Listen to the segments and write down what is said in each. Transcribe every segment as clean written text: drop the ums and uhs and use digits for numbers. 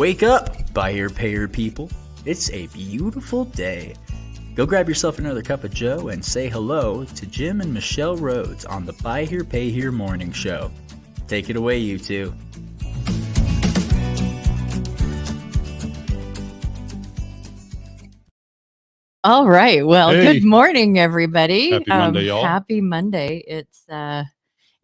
Wake up, Buy Here Pay Here people. It's a beautiful day. Go grab yourself another cup of joe and say hello to Jim and Michelle Rhoads on the Buy Here Pay Here Morning Show. Take it away, you two. All right. Well, Good morning, everybody. Happy Monday, y'all. Happy Monday.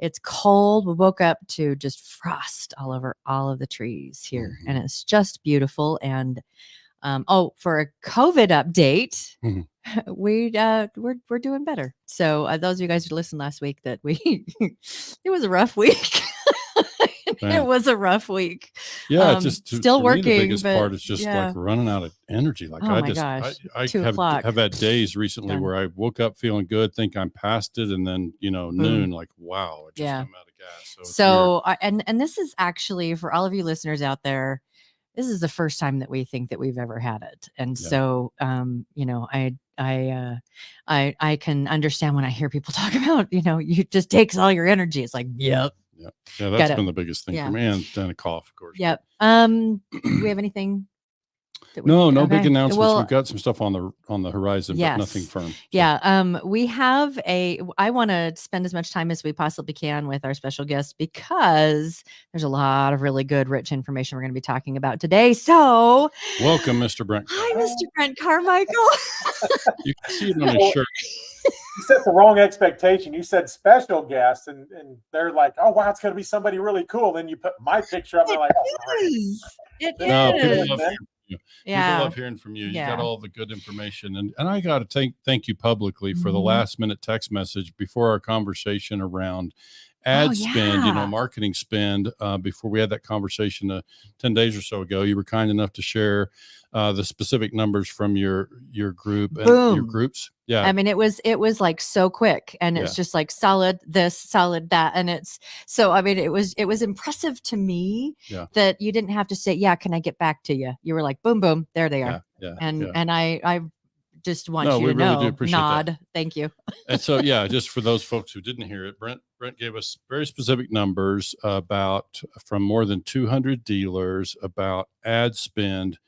It's cold. We woke up to just frost all over all of the trees here, and it's just beautiful. And for a COVID update, we're doing better. So those of you guys who listened last week, that it was a rough week. It was a rough week. Yeah, just still working. Me, the biggest part is just like running out of energy. Like I have had days recently where I woke up feeling good, think I'm past it, and then noon, like wow, I just I'm out of gas. So and this is actually for all of you listeners out there. This is the first time that we think that we've ever had it, and so I can understand when I hear people talk about you just takes all your energy. It's like yep. Yeah, that's been the biggest thing for me, and then a cough, of course. Yep. Do we have anything? No big announcements. Well, we've got some stuff on the horizon, but nothing firm. Yeah. We have I want to spend as much time as we possibly can with our special guest because there's a lot of really good, rich information we're going to be talking about today. So, welcome, Mr. Brent. Hi, Mr. Brent Carmichael. You can see it on his shirt. You set the wrong expectation. You said special guest, and they're like, "Oh wow, it's going to be somebody really cool." Then you put my picture up, and they're like, "Oh, it is." People love hearing from you. You got all the good information, and I got to thank you publicly for the last minute text message before our conversation around ad spend, marketing spend. Before we had that conversation 10 days or so ago, you were kind enough to share the specific numbers from your group and your groups. Yeah. I mean, it was like so quick, and it's just like solid this, solid that. And it was impressive to me that you didn't have to say, can I get back to you? You were like, boom, boom, there they are. And I just want you to know, nod. That. Thank you. And so, just for those folks who didn't hear it, Brent gave us very specific numbers from more than 200 dealers about ad spend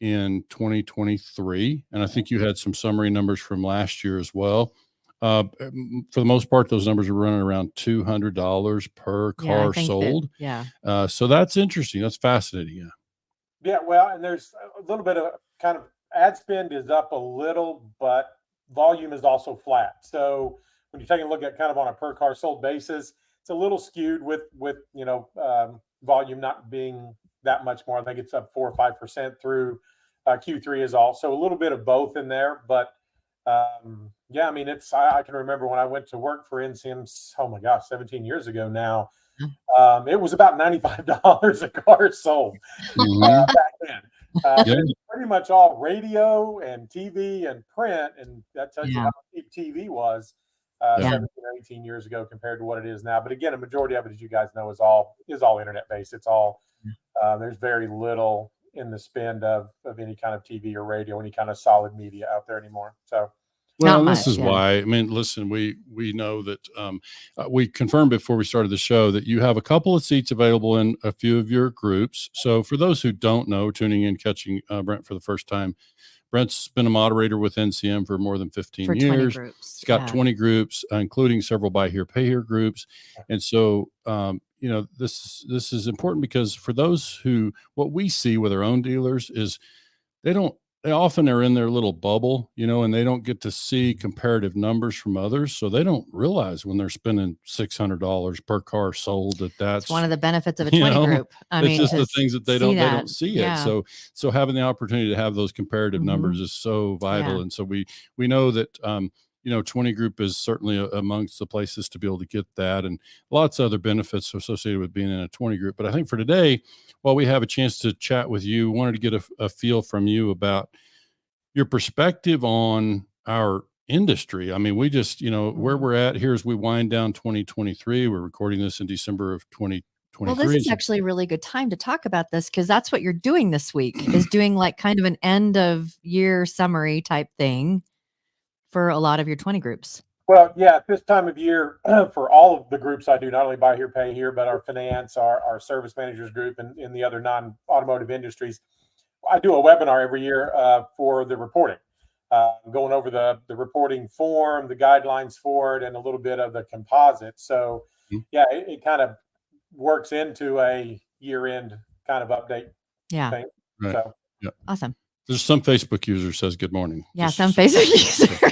in 2023. And I think you had some summary numbers from last year as well. For the most part, those numbers are running around $200 per car sold. So that's interesting. That's fascinating. Yeah. Well, and there's a little bit of kind of ad spend is up a little, but volume is also flat. So when you're taking a look at kind of on a per car sold basis, it's a little skewed with volume not being that much more. I think it's up 4 or 5% through Q3 is all. So a little bit of both in there, but I mean, I can remember when I went to work for NCM, 17 years ago now. It was about $95 a car sold back then. It was pretty much all radio and TV and print, and that tells you how cheap TV was 17 or 18 years ago compared to what it is now. But again, a majority of it, as you guys know, is all internet based. It's all there's very little in the spend of any kind of TV or radio, any kind of solid media out there anymore. So. Well, this is why, I mean, listen, we know that we confirmed before we started the show that you have a couple of seats available in a few of your groups. So for those who don't know, tuning in, catching Brent for the first time, Brent's been a moderator with NCM for more than 15 years. He's got 20 groups, including several Buy Here, Pay Here groups. And so, this is important because for those what we see with our own dealers is they often are in their little bubble, and they don't get to see comparative numbers from others. So they don't realize when they're spending $600 per car sold that's one of the benefits of a 20 group. It's just the things that they don't see it. So having the opportunity to have those comparative numbers is so vital. And so we know that, 20 group is certainly amongst the places to be able to get that, and lots of other benefits associated with being in a 20 group. But I think for today, while we have a chance to chat with you, wanted to get a feel from you about your perspective on our industry. I mean, we just, where we're at here as we wind down 2023. We're recording this in December of 2023. Well, this is actually a really good time to talk about this because that's what you're doing this week is doing like kind of an end of year summary type thing for a lot of your 20 groups. Well, yeah, at this time of year, for all of the groups I do, not only Buy Here, Pay Here, but our finance, our service managers group, and the other non-automotive industries, I do a webinar every year for the reporting, going over the reporting form, the guidelines for it, and a little bit of the composite. So, yeah, it kind of works into a year-end kind of update thing. Right. So, yeah. Awesome. There's some Facebook user says good morning. Yeah, some Facebook user.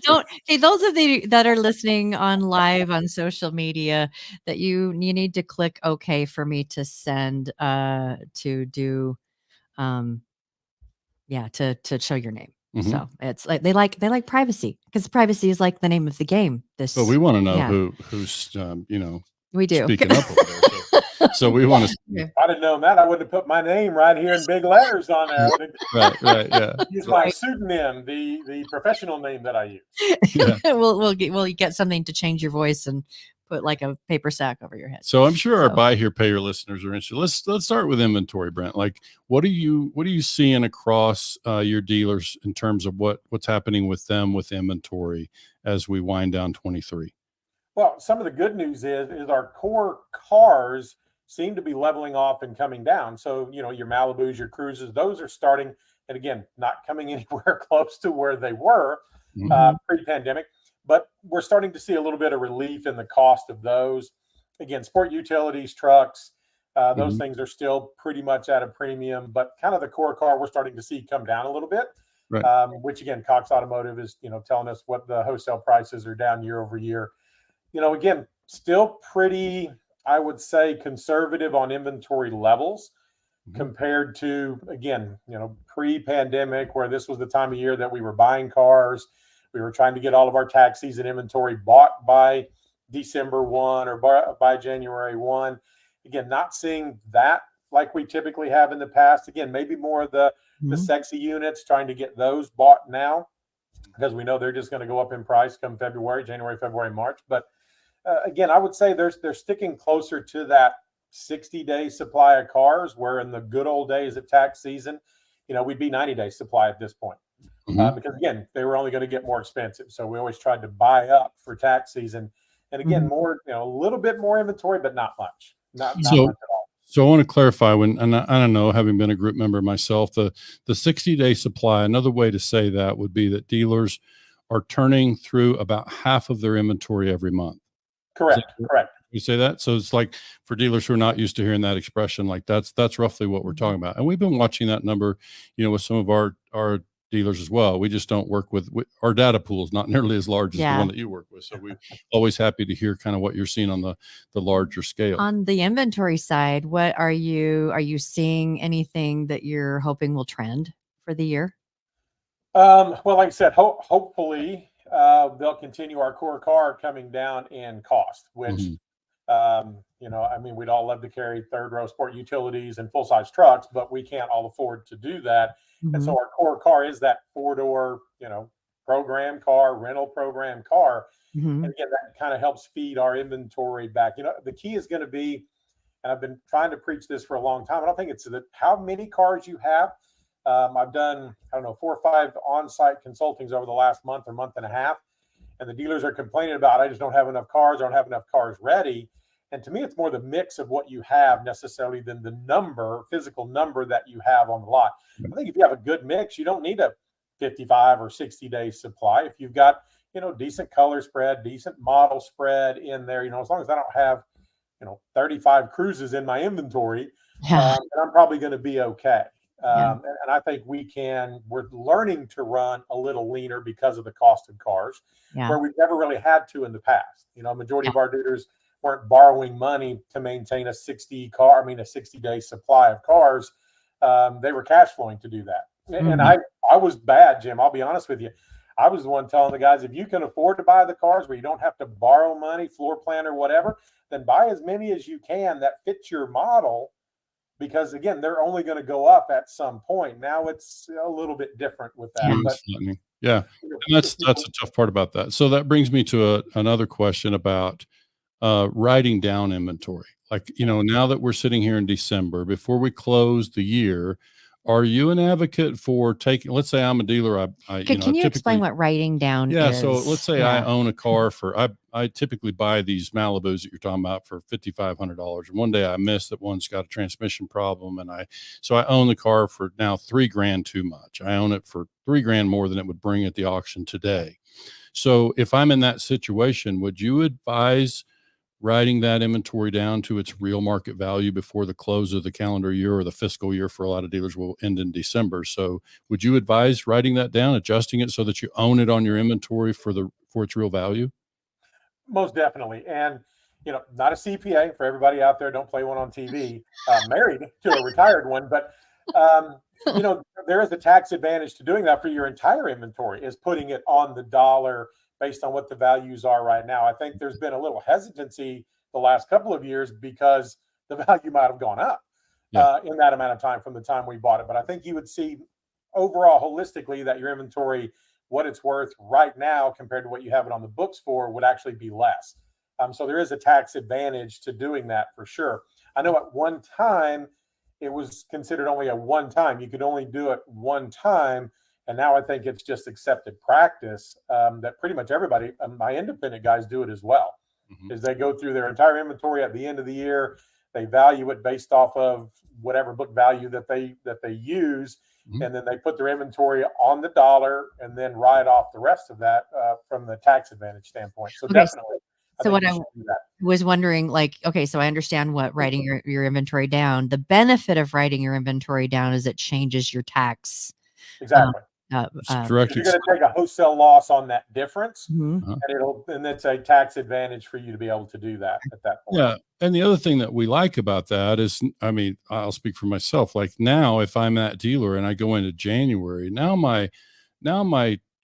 Don't, hey, those of you that are listening on live on social media, that you need to click OK for me to send to do to show your name. So it's like they like privacy, because privacy is like the name of the game. But we want to know who's we do speaking up over there. So we want to. If I'd have known that, I would have put my name right here in big letters on there. Right, yeah. Use my pseudonym, the professional name that I use. Yeah. we'll get something to change your voice and put like a paper sack over your head. So I'm sure our Buy Here, Pay Here listeners are interested. Let's start with inventory, Brent. Like, what are you seeing across your dealers in terms of what's happening with them with inventory as we wind down 23? Well, some of the good news is our core cars seem to be leveling off and coming down. So, your Malibus, your Cruises, those are starting, and again, not coming anywhere close to where they were pre-pandemic, but we're starting to see a little bit of relief in the cost of those. Again, sport utilities, trucks, those things are still pretty much at a premium, but kind of the core car we're starting to see come down a little bit, which again, Cox Automotive is, telling us what the wholesale prices are down year over year. Again, still pretty, I would say, conservative on inventory levels compared to, again, pre-pandemic, where this was the time of year that we were buying cars. We were trying to get all of our tax season inventory bought by December 1 or by January 1. Again, not seeing that like we typically have in the past. Again, maybe more of the sexy units, trying to get those bought now, because we know they're just going to go up in price come January, February, March. But again, I would say they're sticking closer to that 60-day supply of cars, where in the good old days of tax season, we'd be 90-day supply at this point. Because again, they were only going to get more expensive. So we always tried to buy up for tax season. And again, more, a little bit more inventory, but not much. Not much at all. So I want to clarify, and I don't know, having been a group member myself, the 60-day supply, another way to say that would be that dealers are turning through about half of their inventory every month. Correct. You say that? So it's like, for dealers who are not used to hearing that expression, like that's roughly what we're talking about. And we've been watching that number, with some of our dealers as well. We just don't work with our data pool is not nearly as large as the one that you work with. So we're always happy to hear kind of what you're seeing on the larger scale. On the inventory side, what are you seeing anything that you're hoping will trend for the year? Well, like I said, hopefully they'll continue our core car coming down in cost, which, we'd all love to carry third row sport utilities and full size trucks, but we can't all afford to do that. And so our core car is that 4-door, program car, rental program car. And again, that kind of helps feed our inventory back. The key is going to be, and I've been trying to preach this for a long time, I don't think it's how many cars you have. I've done, 4 or 5 on-site consultings over the last month or month and a half, and the dealers are complaining about, I just don't have enough cars, I don't have enough cars ready. And to me, it's more the mix of what you have necessarily than the physical number that you have on the lot. I think if you have a good mix, you don't need a 55 or 60-day supply. If you've got, decent color spread, decent model spread in there, as long as I don't have, 35 Cruises in my inventory, then I'm probably going to be okay. And I think we're learning to run a little leaner because of the cost of cars, where we've never really had to in the past. Majority of our dealers weren't borrowing money to maintain a 60-day supply of cars. They were cash flowing to do that. And I was bad, Jim. I'll be honest with you. I was the one telling the guys, if you can afford to buy the cars where you don't have to borrow money, floor plan or whatever, then buy as many as you can that fit your model. Because again, they're only going to go up at some point. Now it's a little bit different with that. And that's a tough part about that. So that brings me to another question about writing down inventory. Like, now that we're sitting here in December, before we close the year, Are you an advocate for taking, let's say I'm a dealer. Can you explain what writing down yeah, is? so let's say I own a car for, I typically buy these Malibus that you're talking about for $5,500. And one day I missed that one's got a transmission problem. So I own the car for now $3,000 too much. I own it for $3,000 more than it would bring at the auction today. So if I'm in that situation, would you advise writing that inventory down to its real market value before the close of the calendar year, or the fiscal year for a lot of dealers will end in December? So would you advise writing that down, adjusting it so that you own it on your inventory for its real value? Most definitely. And, not a CPA for everybody out there. Don't play one on TV, married to a retired one. But, there is a tax advantage to doing that for your entire inventory, is putting it on the dollar based on what the values are right now. I think there's been a little hesitancy the last couple of years because the value might have gone up in that amount of time from the time we bought it. But I think you would see overall holistically that your inventory, what it's worth right now compared to what you have it on the books for, would actually be less. So there is a tax advantage to doing that for sure. I know at one time it was considered only a one time. You could only do it one time. And now I think it's just accepted practice that pretty much everybody, my independent guys, do it as well. Is they go through their entire inventory at the end of the year. They value it based off of whatever book value that they use, and then they put their inventory on the dollar and then write off the rest of that from the tax advantage standpoint. So definitely. So what I was wondering, so I understand what writing your inventory down. The benefit of writing your inventory down is it changes your tax. Exactly. You're going to take a wholesale loss on that difference, and it's a tax advantage for you to be able to do that at that point. Yeah. And the other thing that we like about that is, I'll speak for myself. Like now, if I'm that dealer and I go into January, now my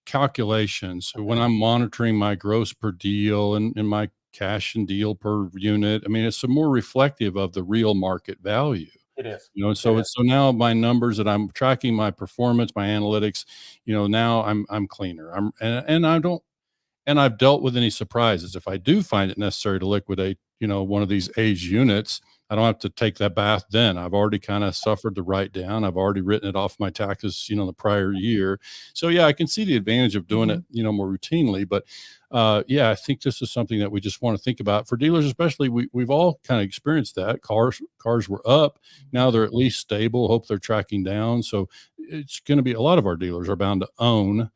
calculations, when I'm monitoring my gross per deal and my cash and deal per unit, it's more reflective of the real market value. It is. So now my numbers that I'm tracking, my performance, my analytics, now I'm cleaner. And I've dealt with any surprises. If I do find it necessary to liquidate, one of these aged units, I don't have to take that bath then. I've already kind of suffered the write down. I've already written it off my taxes, the prior year. So yeah, I can see the advantage of doing it, more routinely. But I think this is something that we just want to think about for dealers, especially. We've all kind of experienced that. Cars were up. Now they're at least stable. Hope they're tracking down. So it's going to be, a lot of our dealers are bound to own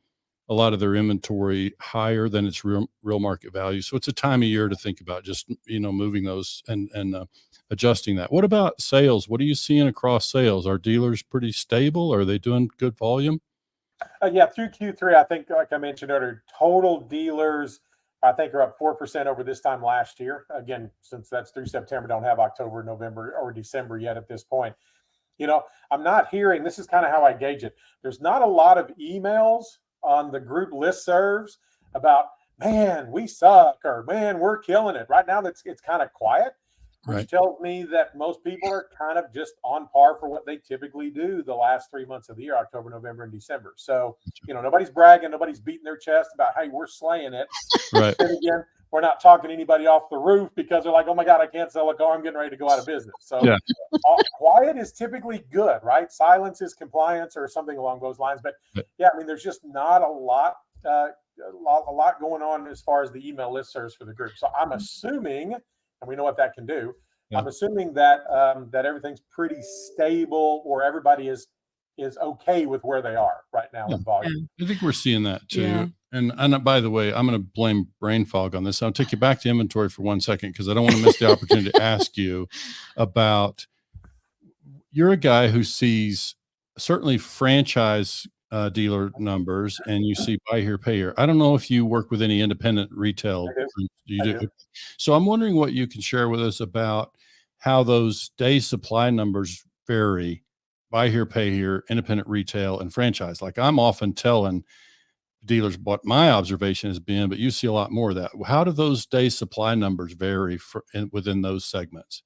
a lot of their inventory higher than its real market value. So it's a time of year to think about just, moving those and adjusting that. What about sales? What are you seeing across sales? Are dealers pretty stable? Are they doing good volume? Through Q3, I think, like I mentioned earlier, total dealers, I think, are up 4% over this time last year. Again, since that's through September, don't have October, November, or December yet at this point. I'm not hearing, this is kind of how I gauge it. There's not a lot of emails on the group listservs about, man, we suck, or man, we're killing it. Right now, it's kind of quiet, which tells me that most people are kind of just on par for what they typically do the last 3 months of the year, October, November, and December. So, nobody's bragging, nobody's beating their chest about, hey, we're slaying it. Right. And again, we're not talking anybody off the roof because they're like, oh my God, I can't sell a car. I'm getting ready to go out of business. So quiet is typically good, right? Silence is compliance or something along those lines. But there's just not a lot going on as far as the email listservs for the group. So I'm assuming, and we know what that can do, I'm assuming that that everything's pretty stable, or everybody is okay with where they are right now in volume. I think we're seeing that too. Yeah. And by the way, I'm going to blame brain fog on this. I'll take you back to inventory for 1 second, because I don't want to miss the opportunity to ask you about, you're a guy who sees certainly franchise dealer numbers, and you see buy here, pay here. I don't know if you work with any independent retail. You do. So I'm wondering what you can share with us about how those day supply numbers vary, buy here, pay here, independent retail, and franchise. Like, I'm often telling dealers what my observation has been, but you see a lot more of that. How do those day supply numbers vary within those segments?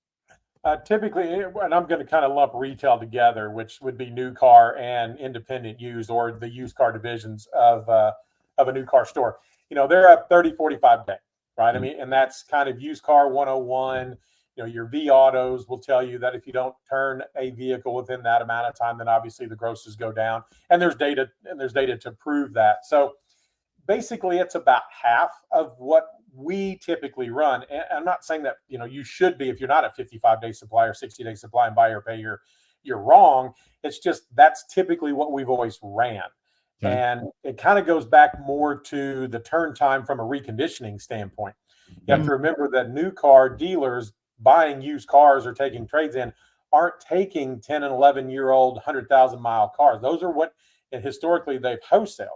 Typically, and I'm going to kind of lump retail together, which would be new car and independent used, or the used car divisions of a new car store. They're up 30, 45 day, right? And that's kind of used car 101. your V autos will tell you that if you don't turn a vehicle within that amount of time, then obviously the grosses go down, and there's data to prove that. So basically it's about half of what we typically run. And I'm not saying that, you should be, if you're not a 55-day supply or 60-day supply and buy or pay, you're wrong. It's just, that's typically what we've always ran. Okay. And it kind of goes back more to the turn time from a reconditioning standpoint. You have to remember that new car dealers buying used cars or taking trades in aren't taking 10 and 11-year-old 100,000-mile cars. Those are what historically they've wholesaled.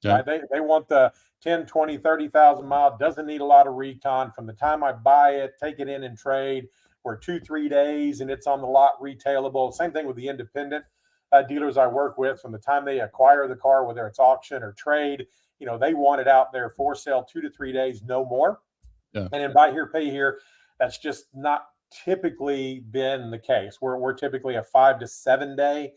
Yeah. Right? They want the 10, 20, 30,000 mile, doesn't need a lot of recon. From the time I buy it, take it in and trade, we're 2-3 days and it's on the lot retailable. Same thing with the independent dealers I work with. From the time they acquire the car, whether it's auction or trade, they want it out there for sale 2 to 3 days, no more. Yeah. And in buy here, pay here, that's just not typically been the case. We're typically a 5 to 7 day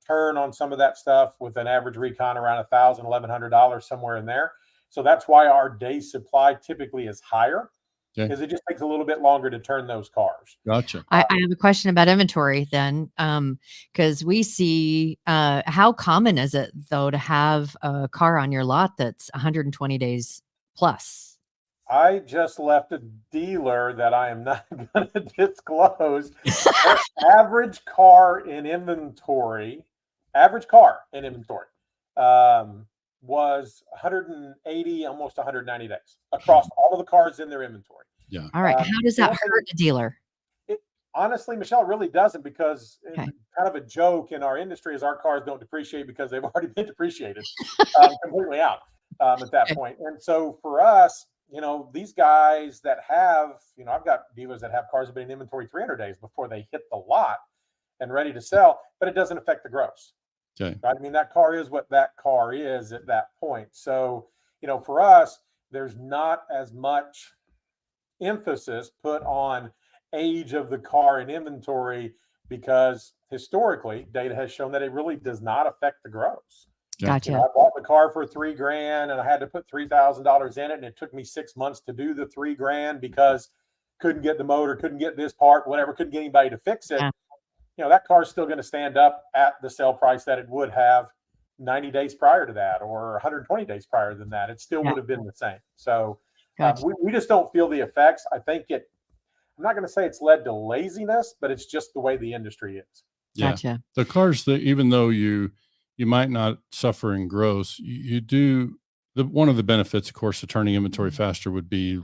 turn on some of that stuff, with an average recon around $1,000, $1,100, somewhere in there. So that's why our day supply typically is higher, because it just takes a little bit longer to turn those cars. Gotcha. I have a question about inventory then, because we see, how common is it though to have a car on your lot that's 120 days plus? I just left a dealer that I am not going to disclose. Their average car in inventory, was 180, almost 190 days across all of the cars in their inventory. Yeah. All right. How does that hurt a dealer? Honestly, Michelle, it really doesn't, because kind of a joke in our industry is our cars don't depreciate because they've already been depreciated completely out at that point. And so for us, these guys that have, I've got dealers that have cars that have been in inventory 300 days before they hit the lot and ready to sell, but it doesn't affect the gross. Okay. Right? I mean, that car is what that car is at that point. So, for us, there's not as much emphasis put on age of the car in inventory, because historically data has shown that it really does not affect the gross. Gotcha. I bought the car for $3,000 and I had to put $3,000 in it, and it took me 6 months to do the $3,000 because couldn't get the motor, couldn't get this part, whatever, couldn't get anybody to fix it. Yeah. That car is still going to stand up at the sale price that it would have 90 days prior to that, or 120 days prior than that. It still would have been the same. So we just don't feel the effects. I think I'm not going to say it's led to laziness, but it's just the way the industry is. Yeah. Gotcha. The cars that, even though you might not suffer in gross, you do, one of the benefits, of course, of turning inventory faster would be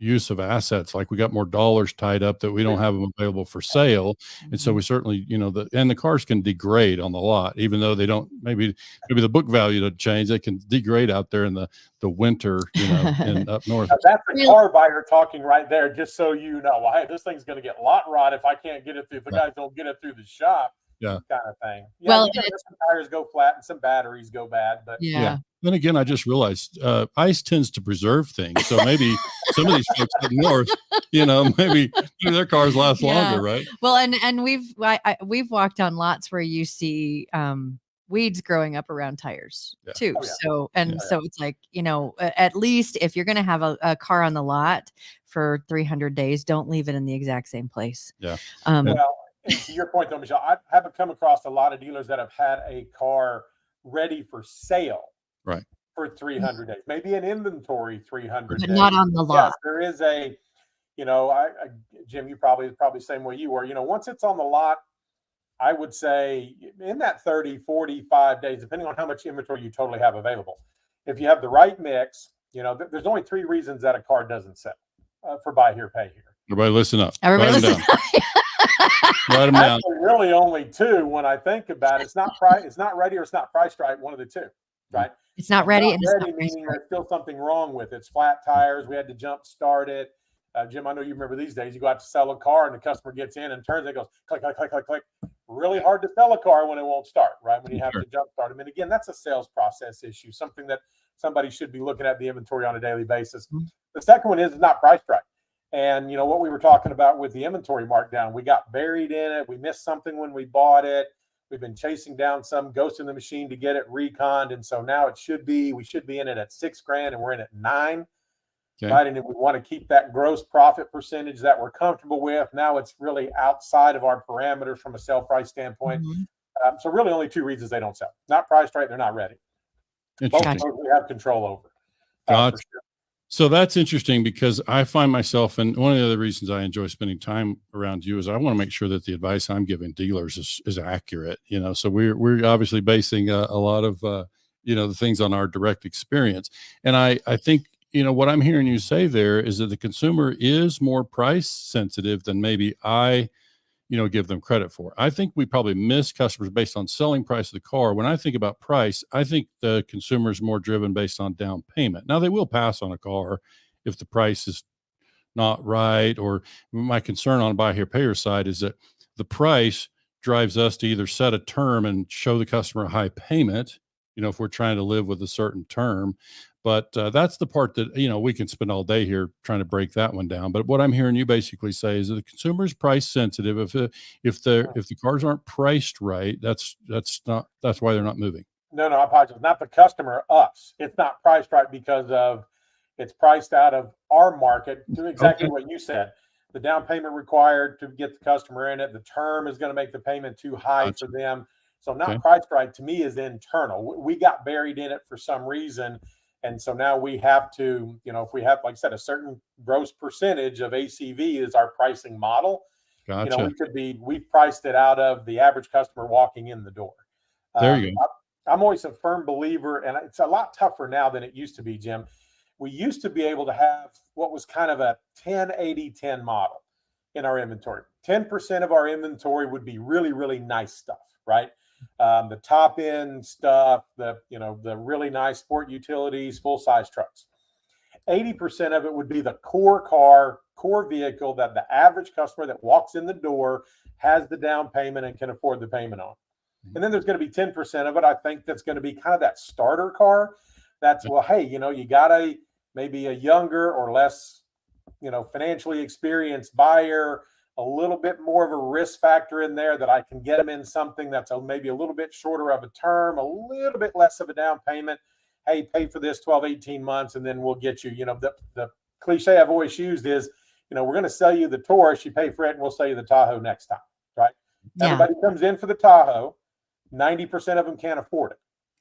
use of assets. Like, we got more dollars tied up that we don't have them available for sale. And so we certainly, and the cars can degrade on the lot, even though they don't, maybe the book value to change, they can degrade out there in the winter, and up north. Now, that's a car buyer talking right there, just so you know. Hey, this thing's going to get lot rot if I can't get it through, if the guys don't get it through the shop. Yeah. Kind of thing. Well, some tires go flat and some batteries go bad, but Then again, I just realized ice tends to preserve things. So maybe some of these folks up north, maybe their cars last longer, right? Well, and we've walked on lots where you see weeds growing up around tires too. So so it's like, at least if you're going to have a car on the lot for 300 days, don't leave it in the exact same place. Yeah. And to your point though, Michelle, I haven't come across a lot of dealers that have had a car ready for sale for 300 days, maybe an inventory 300 but days. Not on the lot. Yes, there is a, Jim, you probably same way you were, once it's on the lot, I would say in that 30, 45 days, depending on how much inventory you totally have available. If you have the right mix, there's only 3 reasons that a car doesn't sell for buy here, pay here. Everybody listen up. Everybody listen up. Write them down. Actually, really only 2 when I think about it. It's not ready, or it's not priced right. One of the 2, right? It's not ready. It's not ready, meaning there's still something wrong with it. It's flat tires. We had to jump start it. Jim, I know you remember these days. You go out to sell a car and the customer gets in and turns and goes click, click, click, click, click. Really hard to sell a car when it won't start, right? When you have to jump start them. And again, that's a sales process issue, something that somebody should be looking at the inventory on a daily basis. The second one is not priced right. And what we were talking about with the inventory markdown, we got buried in it. We missed something when we bought it. We've been chasing down some ghost in the machine to get it reconned. And so now we should be in it at $6,000 and we're in at $9,000. Okay. right? And if we want to keep that gross profit percentage that we're comfortable with, now it's really outside of our parameters from a sale price standpoint. Mhm. So really only two reasons they don't sell. Not priced right, they're not ready. Both of Interesting. those we have control over. Gotcha. For sure. So that's interesting because I find myself, and one of the other reasons I enjoy spending time around you is I want to make sure that the advice I'm giving dealers is accurate, so we're obviously basing a lot of, the things on our direct experience. And I think, what I'm hearing you say there is that the consumer is more price sensitive than maybe I give them credit for. I think we probably miss customers based on selling price of the car. When I think about price, I think the consumer is more driven based on down payment. Now they will pass on a car if the price is not right, or my concern on buy here, pay here side is that the price drives us to either set a term and show the customer a high payment, if we're trying to live with a certain term. But that's the part that, we can spend all day here trying to break that one down. But what I'm hearing you basically say is that the consumer is price sensitive. If the cars aren't priced right, that's why they're not moving. No, I apologize. Not the customer, us. It's not priced right because it's priced out of our market to exactly what you said. The down payment required to get the customer in it. The term is going to make the payment too high for them. So not priced right to me is internal. We got buried in it for some reason. And so now we have to, if we have, like I said, a certain gross percentage of ACV is our pricing model. Gotcha. We priced it out of the average customer walking in the door. There you go. I'm always a firm believer, and it's a lot tougher now than it used to be, Jim. We used to be able to have what was kind of a 10-80-10 model in our inventory. 10% of our inventory would be really, really nice stuff, right? The top end stuff, the really nice sport utilities, full size trucks. 80% of it would be the core vehicle that the average customer that walks in the door has the down payment and can afford the payment on. And then there's going to be 10% of it, I think, that's going to be kind of that starter car. That's, well, hey, you got maybe a younger or less, financially experienced buyer, a little bit more of a risk factor in there that I can get them in something that's maybe a little bit shorter of a term, a little bit less of a down payment. Hey, pay for this 12, 18 months, and then we'll get you, the cliche I've always used is, we're going to sell you the Taurus, you pay for it, and we'll sell you the Tahoe next time, right? Yeah. Everybody comes in for the Tahoe. 90% of them can't afford it.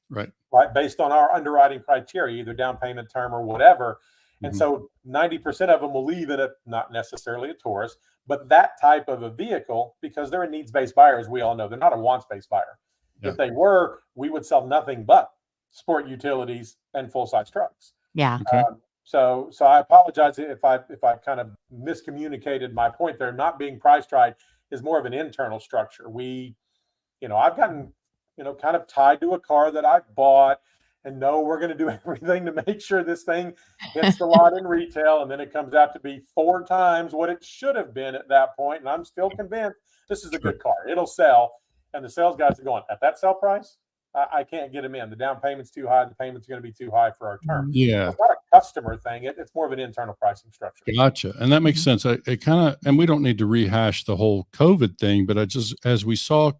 Right. Based on our underwriting criteria, either down payment term or whatever. And so 90% of them will leave in not necessarily a Taurus, but that type of a vehicle, because they're a needs-based buyer, as we all know. They're not a wants-based buyer. Yeah. If they were, we would sell nothing but sport utilities and full-size trucks. Yeah. Okay. So I apologize if I kind of miscommunicated my point there. Not being priced right is more of an internal structure. I've gotten, kind of tied to a car that I bought and know we're going to do everything to make sure this thing hits the lot in retail. And then it comes out to be 4 times what it should have been at that point. And I'm still convinced this is a good car. It'll sell. And the sales guys are going, at that sell price, I can't get them in. The down payment's too high. The payment's going to be too high for our term. Yeah. It's not a customer thing. It's more of an internal pricing structure. Gotcha. And that makes sense. And we don't need to rehash the whole COVID thing, but as we saw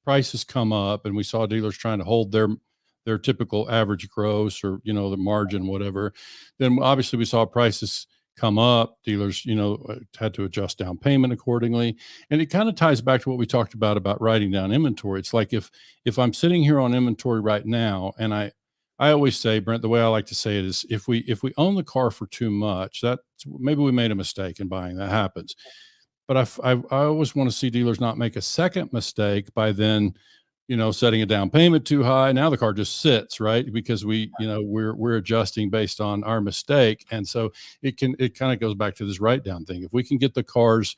prices come up and we saw dealers trying to hold their typical average gross or, the margin, whatever, then obviously we saw prices come up. Dealers, had to adjust down payment accordingly. And it kind of ties back to what we talked about writing down inventory. It's like if I'm sitting here on inventory right now, and I always say, Brent, the way I like to say it is if we own the car for too much, that maybe we made a mistake in buying. That happens. But I always want to see dealers not make a second mistake by then, setting a down payment too high. Now the car just sits, right? Because we're adjusting based on our mistake. And so it kind of goes back to this write down thing. If we can get the cars,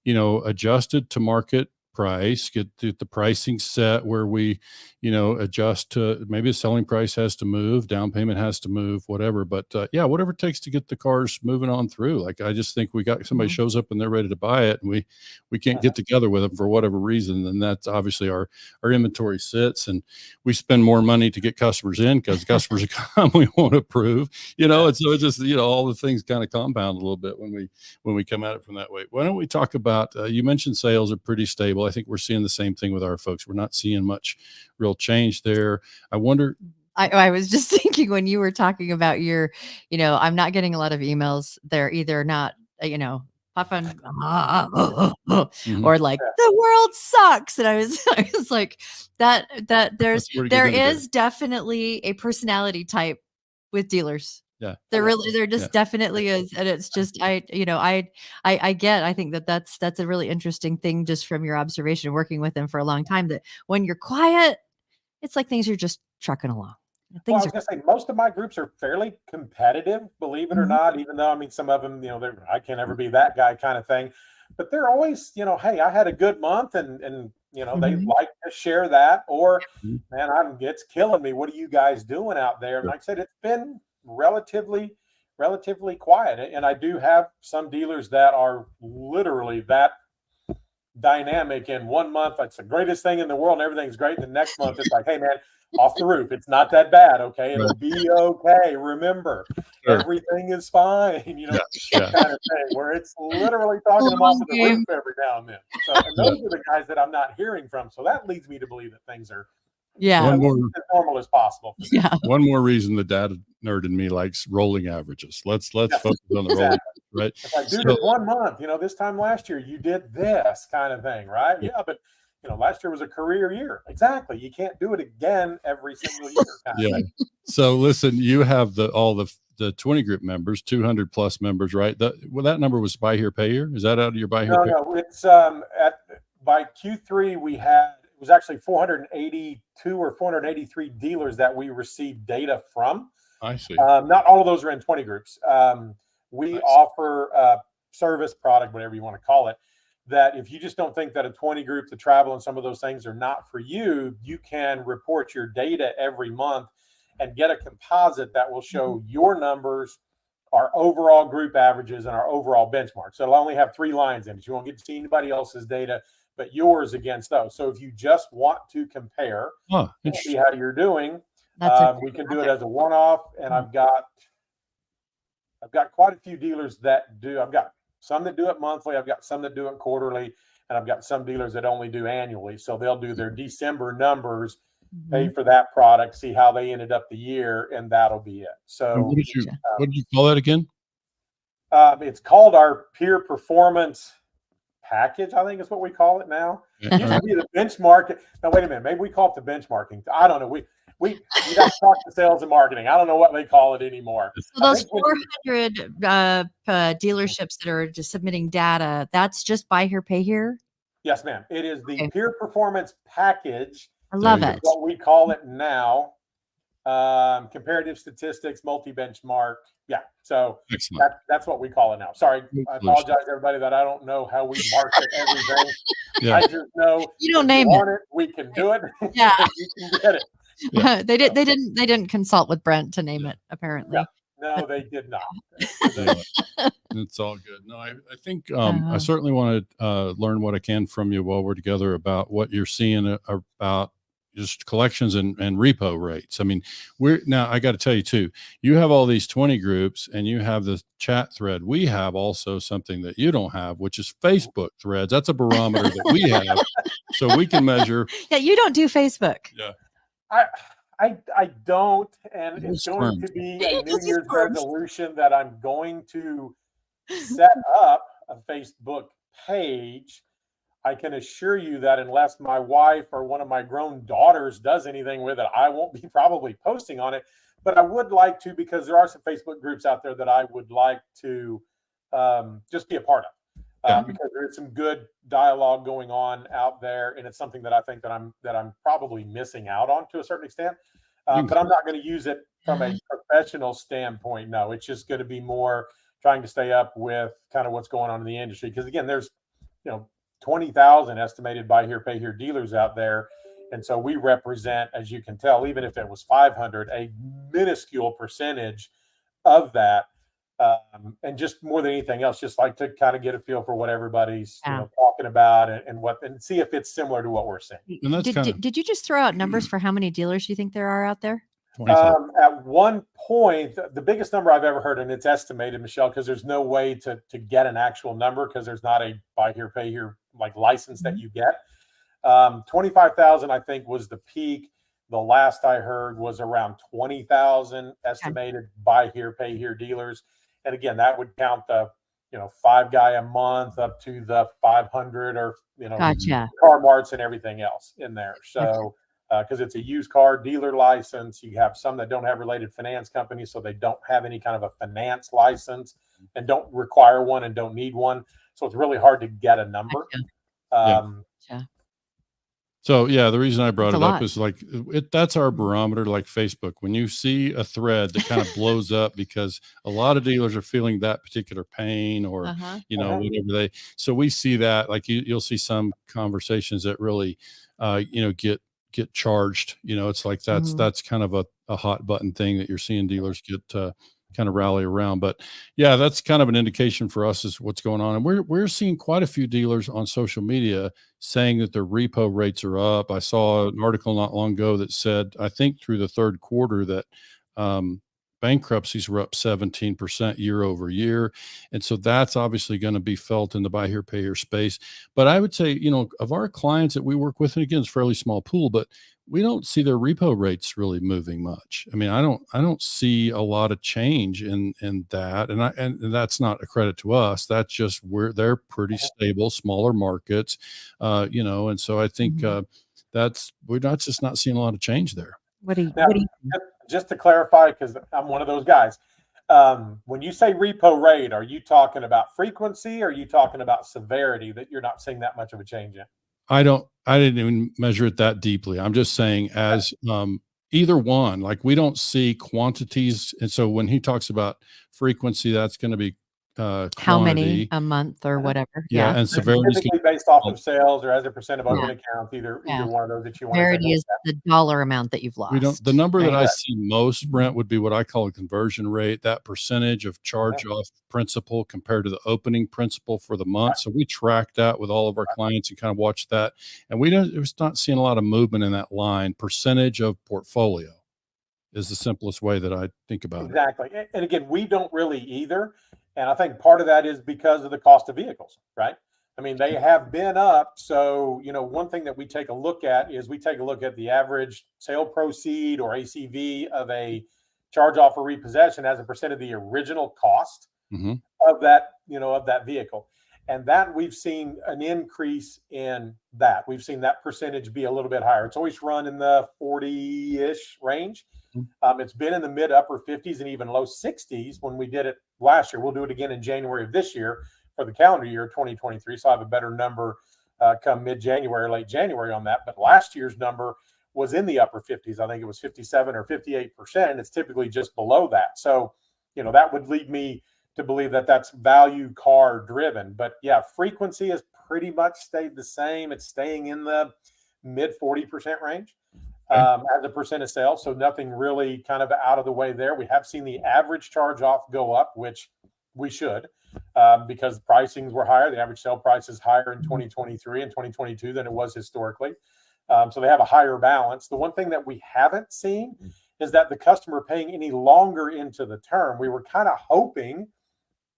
adjusted to market price, get the pricing set where we, adjust to maybe the selling price has to move, down payment has to move, whatever. But whatever it takes to get the cars moving on through. Like, I just think we got somebody shows up and they're ready to buy it, and we can't get together with them for whatever reason. Then that's obviously our inventory sits, and we spend more money to get customers in because customers come, we won't approve, and so it's just, all the things kind of compound a little bit when we come at it from that way. Why don't we talk about, you mentioned sales are pretty stable. I think we're seeing the same thing with our folks. We're not seeing much real change there. I wonder. I was just thinking when you were talking about your, I'm not getting a lot of emails. They're either not, puffing Mhm. or like the world sucks. And I was like that That's where you're there gonna get is definitely a personality type with dealers. Yeah. There just definitely is. And it's just, I think that's a really interesting thing just from your observation, working with them for a long time, that when you're quiet, it's like things are just trucking along. Well, I Things was are going to say most of my groups are fairly competitive, believe it or Mhm. not, even though, I mean, some of them, I can't ever be that guy kind of thing, but they're always, hey, I had a good month and, they Mhm. like to share that, or Mhm. man, it's killing me. What are you guys doing out there? And Sure. like I said, it's been relatively quiet. And I do have some dealers that are literally that dynamic. In 1 month, it's the greatest thing in the world and everything's great. And the next month, it's like, hey, man, off the roof. It's not that bad. Okay. It'll be okay. Remember, Sure. everything is fine. Yeah. Kind of thing, where it's literally talking them off of the roof every now and then. So, and those are the guys that I'm not hearing from. So that leads me to believe that things are Yeah. One more, as normal as possible. Yeah. one more reason the data nerd in me likes rolling averages. Let's Yes, focus on the rolling, right? It's like, dude, So- it's 1 month. This time last year you did this kind of thing, right? Yeah, but last year was a career year. Exactly. You can't do it again every single year. Kind of Yeah. thing. So listen, you have all the 20 group members, 200 plus members, right? That number was Buy Here Pay Here. Is that out of your Buy Here Pay? No, it's by Q3 it was actually 482 or 483 dealers that we received data from. I see. Not all of those are in 20 groups. We offer a service product, whatever you want to call it, that if you just don't think that a 20 group, the travel and some of those things are not for you, you can report your data every month and get a composite that will show your numbers, our overall group averages, and our overall benchmark. So it'll only have 3 lines in it. You won't get to see anybody else's data, but yours against those. So if you just want to compare, see how you're doing, we can do it as a one-off. And I've got quite a few dealers that do. I've got some that do it monthly. I've got some that do it quarterly, and I've got some dealers that only do annually. So they'll do their December numbers, pay for that product, see how they ended up the year, and that'll be it. So what did you call that again? It's called our peer performance package, I think is what we call it now. It used to be the benchmark. Now, wait a minute. Maybe we call it the benchmarking. I don't know. You got to talk to sales and marketing. I don't know what they call it anymore. So those 400 dealerships that are just submitting data, that's just Buy Here, Pay Here? Yes, ma'am. It is the peer performance package. I love it. What we call it now. Comparative statistics, multi-benchmark. Yeah. So that's what we call it now. Sorry. I apologize, everybody, that I don't know how we market everything. I just know you don't name it. We can do it. Yeah. You can get it. Yeah. They didn't consult with Brent to name it, apparently. No, they did not. It's all good. No, I think I certainly want to learn what I can from you while we're together about what you're seeing about just collections and repo rates. I mean, I got to tell you too, you have all these 20 groups and you have the chat thread. We have also something that you don't have, which is Facebook threads. That's a barometer that we have, so we can measure. Yeah, you don't do Facebook. Yeah. I don't, and it's going to be a New Year's resolution that I'm going to set up a Facebook page. I can assure you that unless my wife or one of my grown daughters does anything with it, I won't be probably posting on it. But I would like to, because there are some Facebook groups out there that I would like to just be a part of, because there is some good dialogue going on out there, and it's something that I think that I'm probably missing out on to a certain extent. But I'm not going to use it from a professional standpoint. No, it's just going to be more trying to stay up with kind of what's going on in the industry. Because again, there's 20,000 estimated Buy Here, Pay Here dealers out there. And so we represent, as you can tell, even if it was 500, a minuscule percentage of that. And just more than anything else, just like to kind of get a feel for what everybody's talking about and see if it's similar to what we're seeing. And that's did you just throw out numbers for how many dealers you think there are out there? At one point, the biggest number I've ever heard, and it's estimated, Michelle, because there's no way to get an actual number because there's not a Buy Here, Pay Here like license that you get. 25,000, I think, was the peak. The last I heard was around 20,000 estimated buy here, pay here dealers. And again, that would count the, 5 guy a month up to the 500 or, Gotcha. car marts and everything else in there. So, because it's a used car dealer license, you have some that don't have related finance companies, so they don't have any kind of a finance license and don't require one and don't need one. So it's really hard to get a number. Gotcha. So yeah, the reason I brought That's it a up lot. is like that's our barometer, like Facebook. When you see a thread that kind of blows up because a lot of dealers are feeling that particular pain or whatever they. So we see that, like you'll see some conversations that really, get charged. It's like that's kind of a hot button thing that you're seeing dealers get kind of rally around. But yeah, that's kind of an indication for us is what's going on. And we're seeing quite a few dealers on social media saying that their repo rates are up. I saw an article not long ago that said, I think through the third quarter that bankruptcies were up 17% year over year. And so that's obviously going to be felt in the buy here, pay here space. But I would say, of our clients that we work with, and again, it's a fairly small pool, but we don't see their repo rates really moving much. I mean, I don't see a lot of change in that. And that's not a credit to us. That's just they're pretty stable, smaller markets, and so I think we're not seeing a lot of change there. What do you just to clarify, because I'm one of those guys. When you say repo rate, are you talking about frequency? Or are you talking about severity that you're not seeing that much of a change in? I didn't even measure it that deeply. I'm just saying as either one, like we don't see quantities. And so when he talks about frequency, that's going to be how many a month or whatever. Yeah. And severity typically based off of sales or as a percent of open accounts, either one of those that you want. Severity is the dollar amount that you've lost. The number that I see most, Brent, would be what I call a conversion rate, that percentage of charge off principal compared to the opening principal for the month. So we track that with all of our clients and kind of watch that. And we're not seeing a lot of movement in that line. Percentage of portfolio is the simplest way that I think about it. Exactly. And again, we don't really either. And I think part of that is because of the cost of vehicles, right? I mean, they have been up. So, one thing that we take a look at is we take a look at the average sale proceed or ACV of a charge off or repossession as a percent of the original cost of that, of that vehicle. And that we've seen an increase in that. We've seen that percentage be a little bit higher. It's always run in the 40-ish range. It's been in the mid upper 50s and even low 60s when we did it last year. We'll do it again in January of this year for the calendar year 2023. So I have a better number come mid-January, late January on that. But last year's number was in the upper 50s. I think it was 57 or 58%. And it's typically just below that. So, that would lead me to believe that that's value car driven. But yeah, frequency has pretty much stayed the same. It's staying in the mid 40% range. As a percent of sales. So nothing really kind of out of the way there. We have seen the average charge off go up, which we should, because pricings were higher. The average sale price is higher in 2023 and 2022 than it was historically. So they have a higher balance. The one thing that we haven't seen is that the customer paying any longer into the term. We were kind of hoping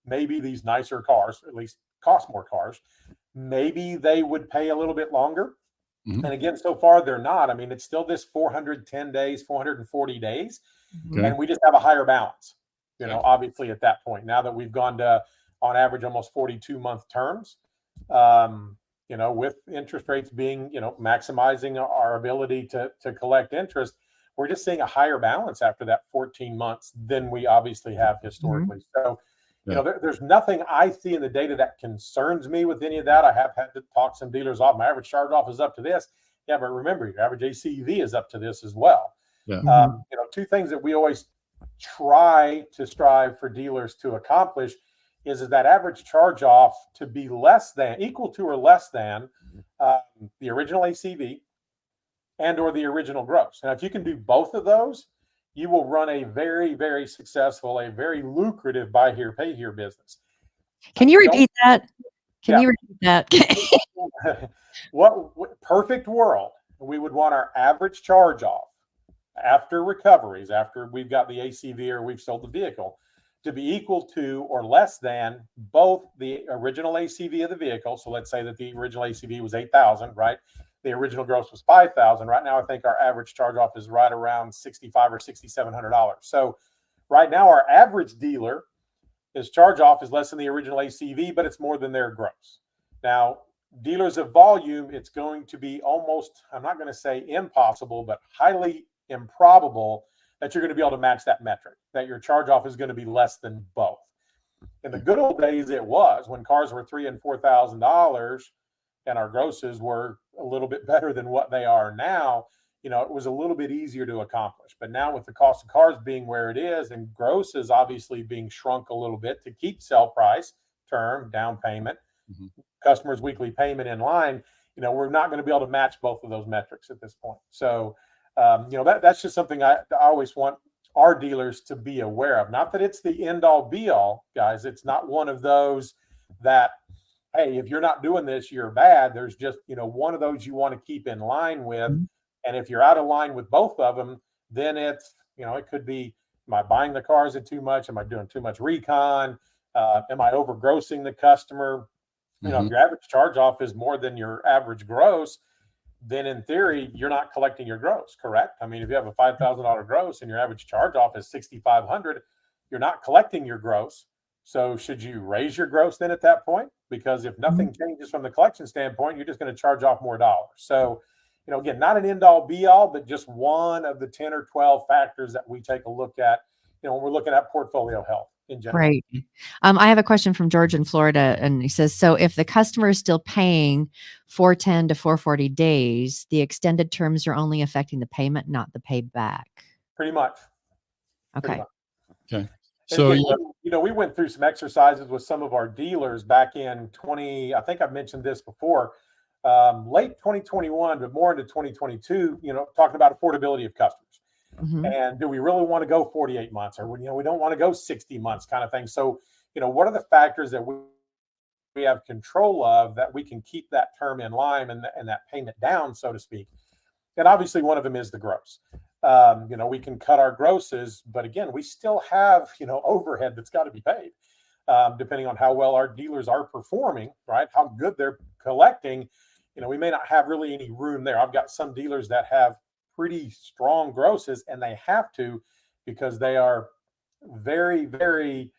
maybe these nicer cars, at least cost more cars, maybe they would pay a little bit longer. And again, so far they're not. I mean, it's still this 410 days, 440 days, and we just have a higher balance, obviously at that point. Now that we've gone to, on average, almost 42-month terms, with interest rates being, maximizing our ability to collect interest, we're just seeing a higher balance after that 14 months than we obviously have historically. So, there's nothing I see in the data that concerns me with any of that. I have had to talk some dealers off. My average charge off is up to this. Yeah, but remember, your average ACV is up to this as well. Yeah. Two things that we always try to strive for dealers to accomplish is that average charge off to be equal to or less than the original ACV and or the original gross. Now, if you can do both of those, you will run a very, very successful, a very lucrative buy here, pay here business. Can you repeat that? Can you repeat that? What perfect world, we would want our average charge off after recoveries, after we've got the ACV or we've sold the vehicle, to be equal to or less than both the original ACV of the vehicle. So let's say that the original ACV was 8,000, right? the original gross was $5,000. Right now, I think our average charge off is right around $6,500 or $6,700. So right now, our average dealer, his charge off is less than the original ACV, but it's more than their gross. Now, dealers of volume, it's going to be almost, I'm not going to say impossible, but highly improbable that you're going to be able to match that metric, that your charge off is going to be less than both. In the good old days, it was when cars were $3,000 and $4,000 and our grosses were a little bit better than what they are now. It was a little bit easier to accomplish. But now with the cost of cars being where it is and grosses obviously being shrunk a little bit to keep sell price, term, down payment, customers' weekly payment in line, we're not going to be able to match both of those metrics at this point. So, that's just something I always want our dealers to be aware of. Not that it's the end all be all, guys. It's not one of those that, hey, if you're not doing this, you're bad. There's just, one of those you want to keep in line with. And if you're out of line with both of them, then it's, it could be, am I buying the cars at too much? Am I doing too much recon? Am I overgrossing the customer? If your average charge off is more than your average gross, then in theory, you're not collecting your gross, correct? I mean, if you have a $5,000 gross and your average charge off is $6,500, you're not collecting your gross. So should you raise your gross then at that point? Because if nothing changes from the collection standpoint, you're just going to charge off more dollars. So, again, not an end all be all, but just one of the 10 or 12 factors that we take a look at, when we're looking at portfolio health in general. Right. I have a question from George in Florida, and he says, so if the customer is still paying 410 to 440 days, the extended terms are only affecting the payment, not the payback. Pretty much. Okay. Okay. So, we went through some exercises with some of our dealers back in I think I've mentioned this before, late 2021, but more into 2022, talking about affordability of customers. And do we really want to go 48 months or, we don't want to go 60 months kind of thing. So, what are the factors that we have control of that we can keep that term in line and that payment down, so to speak? And obviously one of them is the gross. We can cut our grosses, but again, we still have, overhead that's got to be paid, depending on how well our dealers are performing, right? How good they're collecting. We may not have really any room there. I've got some dealers that have pretty strong grosses, and they have to because they are very, very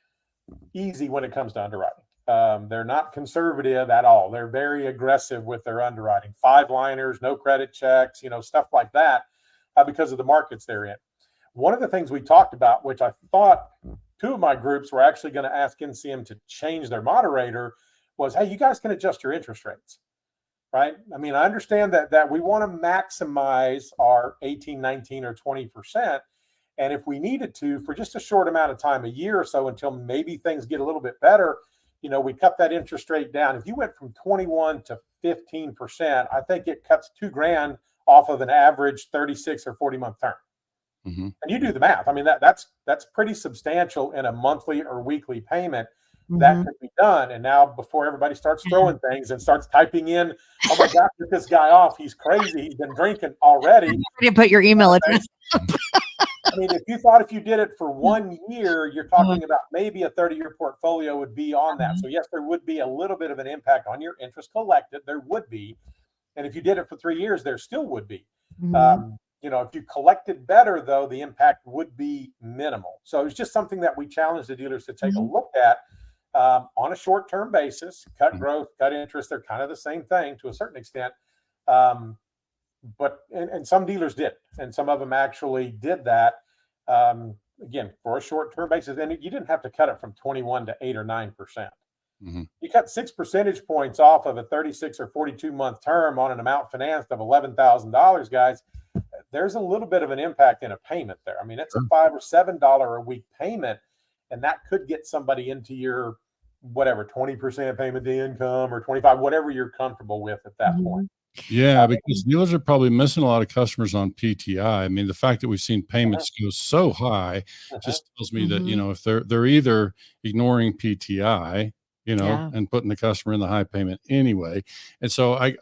easy when it comes to underwriting. They're not conservative at all. They're very aggressive with their underwriting. 5-liners, no credit checks, stuff like that, because of the markets they're in. One of the things we talked about, which I thought two of my groups were actually going to ask NCM to change their moderator, was, hey, you guys can adjust your interest rates. Right? I mean, I understand that we want to maximize our 18, 19, or 20%. And if we needed to, for just a short amount of time, a year or so, until maybe things get a little bit better, we cut that interest rate down. If you went from 21 to 15%, I think it cuts $2,000 off of an average 36 or 40-month term. And you do the math. I mean, that's pretty substantial in a monthly or weekly payment. That could be done. And now, before everybody starts throwing things and starts typing in, oh my gosh, get this guy off. He's crazy. He's been drinking already. You put your email address. I mean, if you thought if you did it for 1 year, you're talking about maybe a 30-year portfolio would be on that. So yes, there would be a little bit of an impact on your interest collected. There would be. And if you did it for 3 years, there still would be. If you collected better, though, the impact would be minimal. So it's just something that we challenge the dealers to take a look at. On a short-term basis. Cut growth, cut interest, they're kind of the same thing to a certain extent. But some dealers did, and some of them actually did that, again, for a short-term basis. And you didn't have to cut it from 21 to 8 or 9%. You cut 6 percentage points off of a 36 or 42-month term on an amount financed of $11,000, guys. There's a little bit of an impact in a payment there. I mean, it's a $5 or $7 a week payment. And that could get somebody into your, 20% payment to income or 25, whatever you're comfortable with at that point. Yeah, because dealers are probably missing a lot of customers on PTI. I mean, the fact that we've seen payments go so high just tells me that, if they're either ignoring PTI, and putting the customer in the high payment anyway. And so I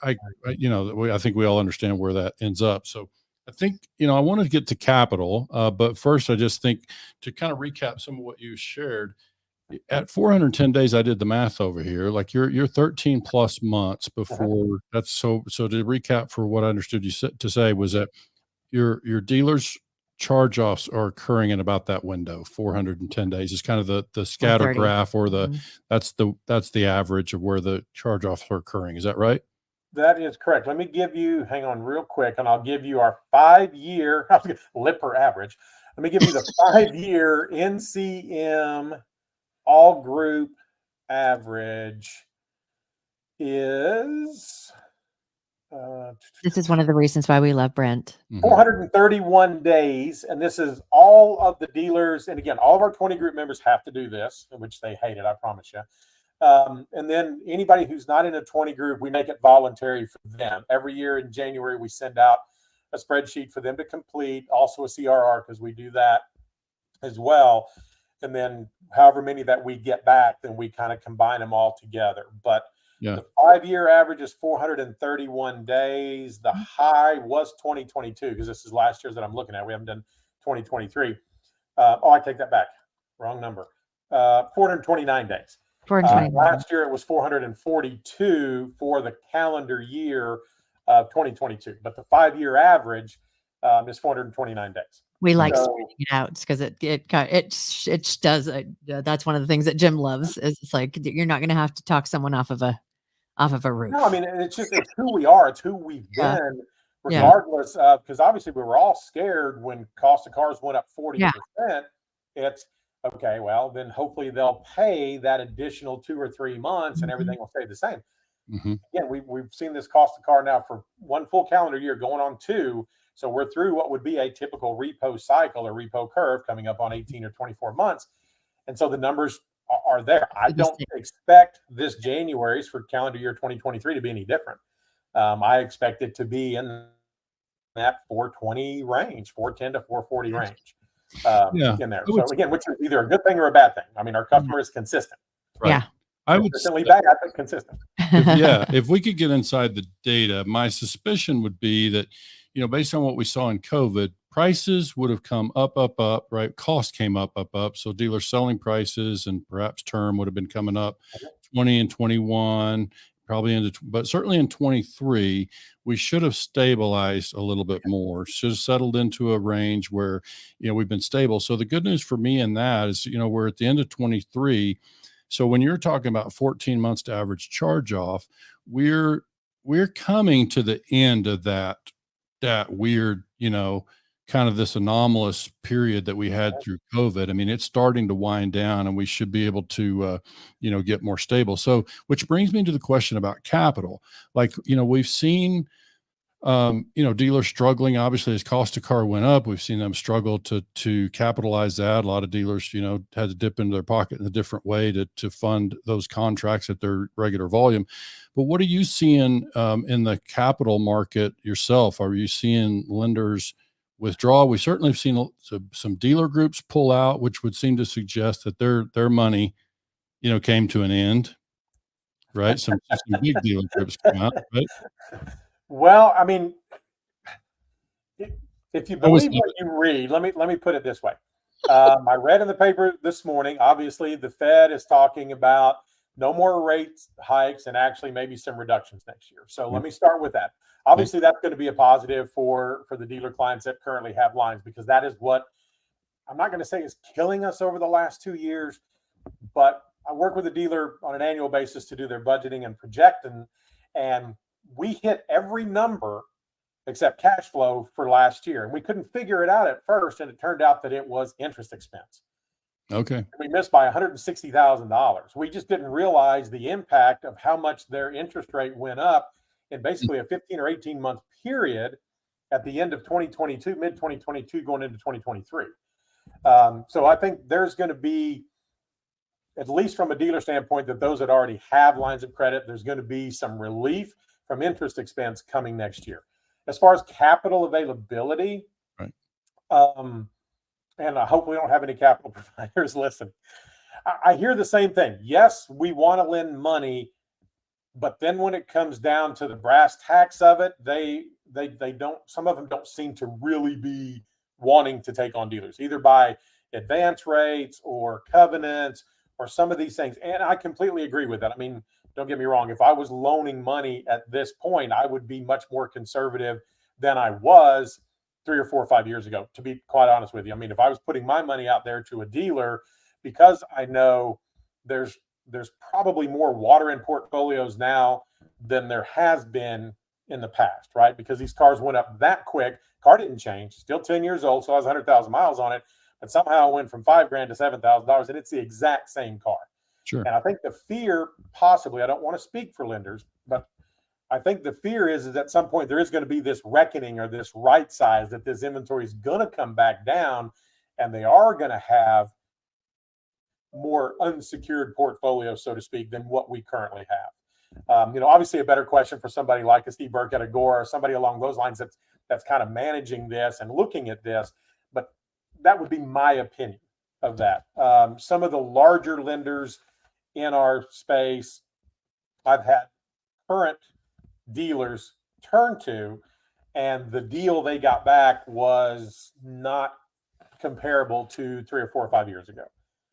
think we all understand where that ends up. So I think, I want to get to capital, but first I just think to kind of recap some of what you shared, At 410 days, I did the math over here. Like you're 13 plus months before that's so to recap for what I understood you to say was that your dealers charge-offs are occurring in about that window. 410 days is kind of the scatter 130. graph or that's the average of where the charge-offs are occurring. Is that right? That is correct. Let me give you, hang on real quick, and I'll give you our 5-year Lipper average. Let me give you the 5-year NCM all group average is This is one of the reasons why we love Brent. 431 days. And this is all of the dealers. And again, all of our 20 group members have to do this, which they hate it, I promise you. And then anybody who's not in a 20 group, we make it voluntary for them. Every year in January, we send out a spreadsheet for them to complete, also a CRR, because we do that as well. And then however many that we get back, then we kind of combine them all together. But the 5-year average is 431 days. The high was 2022, because this is last year's that I'm looking at. We haven't done 2023. I take that back. Wrong number. 429 days. Last year it was 442 for the calendar year of 2022, but the 5-year average is 429 days. We like spreading it out because it does. That's one of the things that Jim loves. Is it's like you're not going to have to talk someone off of a roof. No, I mean it's who we are. It's who we've been, regardless of, because obviously we were all scared when cost of cars went up 40%. It's okay, well, then hopefully they'll pay that additional 2 or 3 months and everything will stay the same. Again, we've seen this cost of car now for 1 full calendar year going on 2. So we're through what would be a typical repo cycle or repo curve coming up on 18 or 24 months. And so the numbers are there. I don't expect this January's for calendar year 2023 to be any different. I expect it to be in that 420 range, 410 to 440 range. In there. So again, which is either a good thing or a bad thing. I mean, our customer is consistent. Right. Yeah. I would consistently bad, but consistent. If we could get inside the data, my suspicion would be that, based on what we saw in COVID, prices would have come up, right? Cost came up. So dealer selling prices and perhaps term would have been coming up 20 and 21, probably but certainly in 23, we should have stabilized a little bit more, should have settled into a range where, we've been stable. So the good news for me in that is, we're at the end of 23. So when you're talking about 14 months to average charge off, we're coming to the end of that weird, kind of this anomalous period that we had through COVID. I mean, it's starting to wind down and we should be able to, get more stable. So, which brings me to the question about capital. Like, we've seen, dealers struggling, obviously, as cost of car went up. We've seen them struggle to capitalize that. A lot of dealers, had to dip into their pocket in a different way to fund those contracts at their regular volume. But what are you seeing in the capital market yourself? Are you seeing lenders withdraw? We certainly have seen some dealer groups pull out, which would seem to suggest that their money, came to an end, right? Some big dealer groups come out, right? Well, I mean, if you believe what you read, let me put it this way. I read in the paper this morning, obviously the Fed is talking about no more rate hikes and actually maybe some reductions next year. So let me start with that. Obviously, that's going to be a positive for the dealer clients that currently have lines, because that is what I'm not going to say is killing us over the last 2 years, but I work with a dealer on an annual basis to do their budgeting and projecting, and we hit every number except cash flow for last year. And we couldn't figure it out at first, and it turned out that it was interest expense. Okay. We missed by $160,000. We just didn't realize the impact of how much their interest rate went up in basically a 15 or 18 month period at the end of 2022, mid 2022, going into 2023. So I think there's going to be, at least from a dealer standpoint, that those that already have lines of credit, there's going to be some relief from interest expense coming next year. As far as capital availability, right. And I hope we don't have any capital providers listen. I hear the same thing. Yes, we want to lend money, but then when it comes down to the brass tacks of it, they don't. Some of them don't seem to really be wanting to take on dealers, either by advance rates or covenants or some of these things. And I completely agree with that. I mean, don't get me wrong. If I was loaning money at this point, I would be much more conservative than I was 3 or 4 or 5 years ago, to be quite honest with you. I mean, if I was putting my money out there to a dealer, because I know there's probably more water in portfolios now than there has been in the past, right? Because these cars went up that quick. Car didn't change, still 10 years old, so I has 100,000 miles on it, but somehow it went from $5,000 to $7,000, and it's the exact same car. Sure. And I think the fear, possibly, I don't want to speak for lenders, but I think the fear is at some point there is going to be this reckoning or this right size, that this inventory is going to come back down, and they are going to have more unsecured portfolios, so to speak, than what we currently have. Obviously a better question for somebody like a Steve Burke at Agora or somebody along those lines that's kind of managing this and looking at this, but that would be my opinion of that. Some of the larger lenders in our space, I've had current dealers turn to, and the deal they got back was not comparable to 3 or 4 or 5 years ago.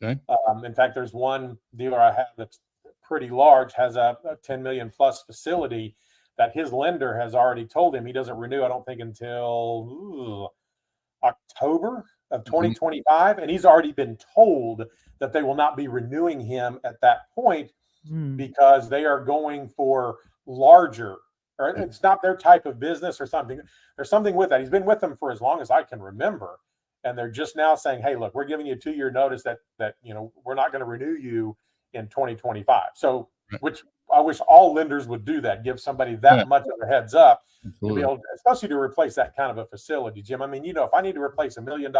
Okay. In fact, there's one dealer I have that's pretty large, has a 10 million plus facility that his lender has already told him he doesn't renew, I don't think, until October of 2025. And he's already been told that they will not be renewing him at that point because they are going for larger, or it's not their type of business or something. There's something with that. He's been with them for as long as I can remember. And they're just now saying, hey, look, we're giving you a 2-year notice that we're not going to renew you in 2025. So, which I wish all lenders would do that, give somebody that much of a heads up to be able, especially to replace that kind of a facility, Jim. I mean, if I need to replace $1 million,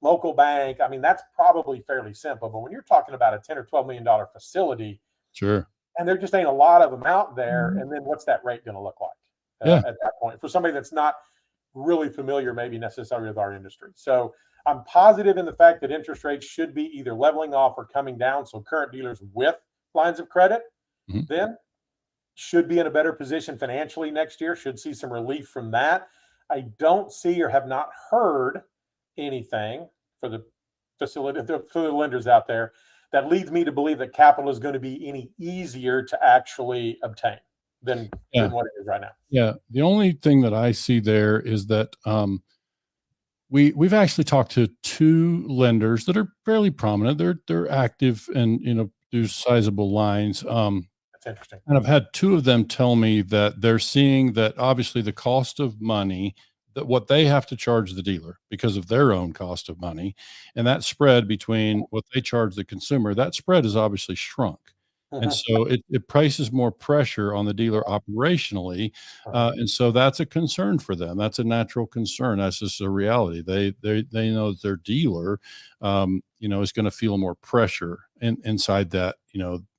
local bank, I mean, that's probably fairly simple. But when you're talking about a $10 or $12 million facility, sure, and there just ain't a lot of them out there, and then what's that rate going to look like at that point for somebody that's not really familiar maybe necessarily with our industry? So I'm positive in the fact that interest rates should be either leveling off or coming down. So current dealers with lines of credit then should be in a better position financially next year, should see some relief from that. I don't see or have not heard anything for the facility, for the lenders out there, that leads me to believe that capital is going to be any easier to actually obtain than what it is right now. Yeah. The only thing that I see there is that we've actually talked to 2 lenders that are fairly prominent. They're active and do sizable lines. That's interesting. And I've had 2 of them tell me that they're seeing that obviously the cost of money, that what they have to charge the dealer because of their own cost of money, and that spread between what they charge the consumer, that spread is obviously shrunk. And so it places more pressure on the dealer operationally. And so that's a concern for them. That's a natural concern. That's just a reality. They know that their dealer, is going to feel more pressure inside that,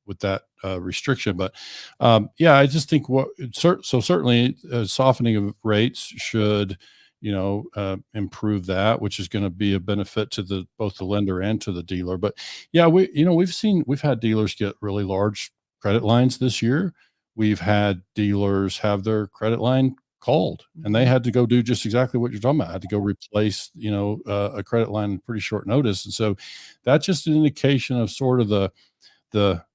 with that restriction. But I just think certainly softening of rates should, improve that, which is going to be a benefit to both the lender and to the dealer. But we've had dealers get really large credit lines this year. We've had dealers have their credit line called, and they had to go do just exactly what you're talking about. Had to go replace, a credit line in pretty short notice. And so that's just an indication of sort of the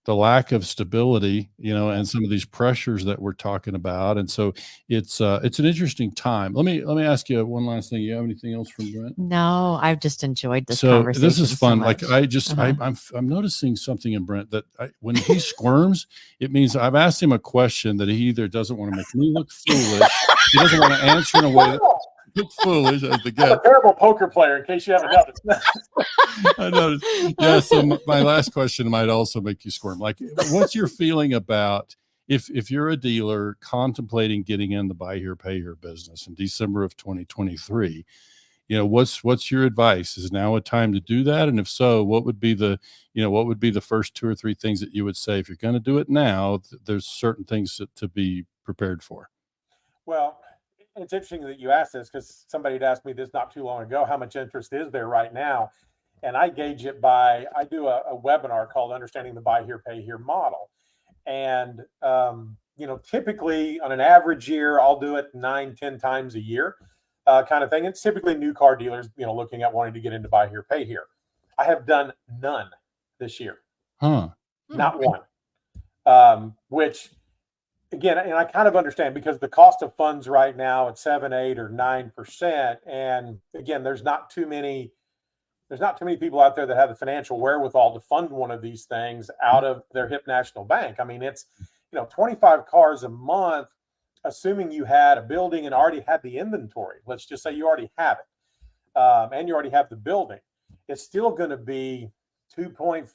lack of stability, and some of these pressures that we're talking about. And so it's an interesting time. Let me ask you one last thing. You have anything else from Brent? No, I've just enjoyed this So conversation. this is fun. So much. I'm noticing something in Brent that when he squirms, it means I've asked him a question that he either doesn't want to make me look foolish, he doesn't want to answer in a way that look foolish as the guest. I'm a terrible poker player, in case you haven't noticed. I noticed. Yeah. So my last question might also make you squirm. Like, what's your feeling about if you're a dealer contemplating getting in the buy here, pay here business in December of 2023? What's your advice? Is now a time to do that? And if so, what would be the first 2 or 3 things that you would say if you're going to do it now? There's certain things to be prepared for. Well, it's interesting that you asked this, because somebody had asked me this not too long ago, how much interest is there right now? And I gauge it by, I do a webinar called Understanding the Buy Here, Pay Here model. And, typically on an average year, I'll do it 9-10 times a year kind of thing. It's typically new car dealers, looking at wanting to get into Buy Here, Pay Here. I have done none this year. Huh. Not one. Which again, and I kind of understand because the cost of funds right now at 7, 8, or 9%. And again, there's not too many people out there that have the financial wherewithal to fund one of these things out of their hip national bank. I mean, it's, 25 cars a month, assuming you had a building and already had the inventory. Let's just say you already have it, and you already have the building. It's still going to be 2.5,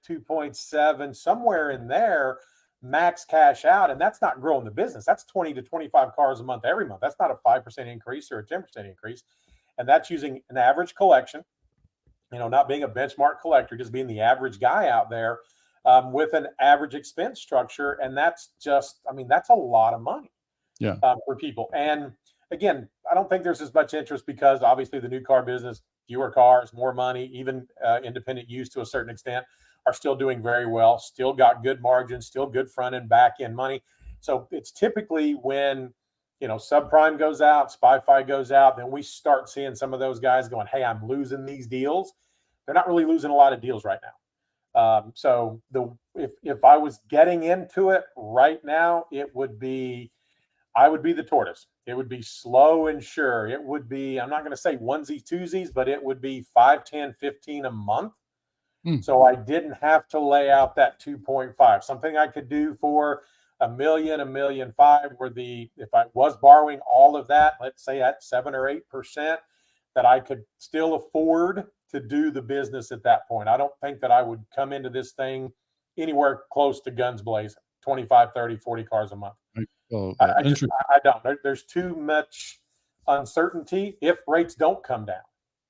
2.7, somewhere in there, max cash out. And that's not growing the business. That's 20 to 25 cars a month every month. That's not a 5% increase or a 10% increase. And that's using an average collection, not being a benchmark collector, just being the average guy out there with an average expense structure. And that's just, that's a lot of money for people. And again, I don't think there's as much interest because obviously the new car business, fewer cars, more money, even independent use to a certain extent are still doing very well, still got good margins, still good front and back end money. So it's typically when, subprime goes out, SPY-FI goes out, then we start seeing some of those guys going, hey, I'm losing these deals. They're not really losing a lot of deals right now. So if I was getting into it right now, I would be the tortoise. It would be slow and sure. It would be, I'm not going to say onesies, twosies, but it would be 5, 10, 15 a month. So I didn't have to lay out that 2.5, something I could do for $1 million, $1.5 million, where if I was borrowing all of that, let's say at 7 or 8%, that I could still afford to do the business at that point. I don't think that I would come into this thing anywhere close to guns blazing, 25, 30, 40 cars a month. I don't. There's too much uncertainty if rates don't come down.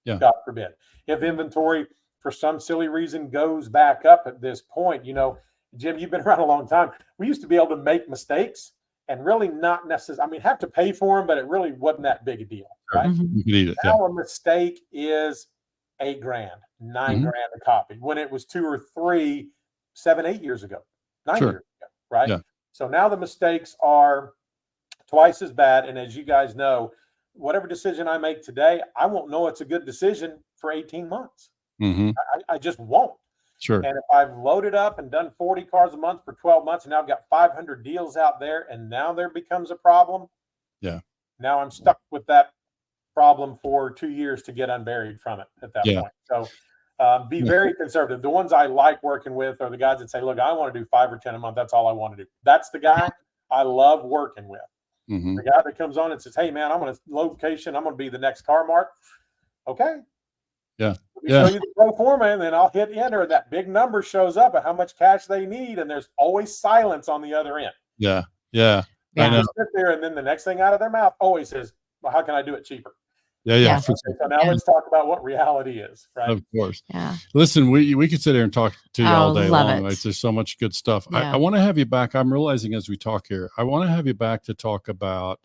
Yeah. God forbid. If inventory, for some silly reason, goes back up at this point, Jim, you've been around a long time. We used to be able to make mistakes and really not necessarily, have to pay for them, but it really wasn't that big a deal, right? You can eat it. Now a mistake is $8,000, $9,000 a copy when it was 2 or 3, 7, 8 years ago, 9 years ago, right? Yeah. So now the mistakes are twice as bad. And as you guys know, whatever decision I make today, I won't know it's a good decision for 18 months. I just won't. Sure. And if I've loaded up and done 40 cars a month for 12 months, and now I've got 500 deals out there, and now there becomes a problem. Yeah. Now I'm stuck with that problem for 2 years to get unburied from it at that point. So be very conservative. The ones I like working with are the guys that say, look, I want to do 5 or 10 a month. That's all I want to do. That's the guy I love working with. The guy that comes on and says, hey, man, I'm going to location. I'm going to be the next Car Mart. Okay. Yeah. Show you the pro forma, and then I'll hit enter. That big number shows up at how much cash they need, and there's always silence on the other end. Yeah. I know. Sit there, and then the next thing out of their mouth always is, well, how can I do it cheaper? Yeah. So now let's talk about what reality is, right? Of course. Yeah. Listen, we could sit here and talk to you all day long. Right? There's so much good stuff. Yeah. I want to have you back. I'm realizing as we talk here, I want to have you back to talk about